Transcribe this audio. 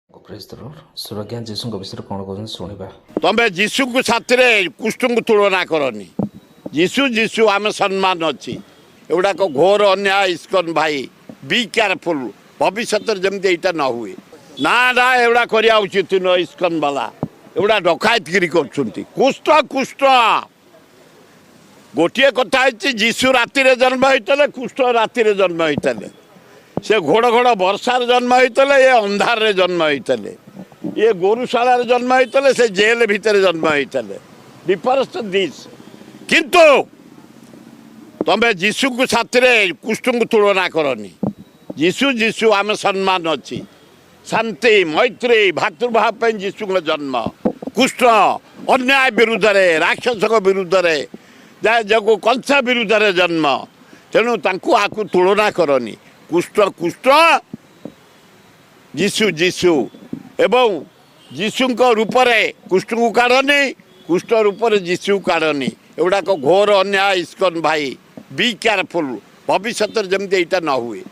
सुरज्ञा जीशु विषय कौन कहते शुणा तमें जीशु को साथी कृष्ण को तुलना करनी। जीशु जीशु आम सम्मान अच्छी एगुड़ाक घोर अन्याय इस्कन भाई बी केयरफुल भविष्य जमी यहाँ न हुए ना ना एगुड़ा करवा उचित न इस्कन वाला एगुड़ा डकायतगिरी कृष्ण गोटे कथा जीशु राति जन्म होते कृष्ण राति जन्म होते से घोड़ घोड़ वर्षार जन्म होते ये अंधार जन्म होते ये गोरुशाला जन्म होते से जेल भितर जन्म होते डिफरेंस दिस किंतु तमें जीशु को साथी कृष्ण को तुलना करनी। जीशु जीशु आम सम्मान अच्छी शांति मैत्री भातृभाव जीशु का जन्म कृष्ण अन्याय विरुद्ध रे राक्षस विरुद्ध रे जगो कंसा विरुद्ध रे जन्म तेणु आकु तुलना करनी। कृष्ण कृष्ण जीशु जीशु एवं जीशु रूप में कृष्ण को काढ़नी कृष्ण रूप में जीशु काढ़नी एगुड़ाक घोर अन्याय इस्कन भाई बी केयरफुल भविष्य जमी यहाँ न हुए।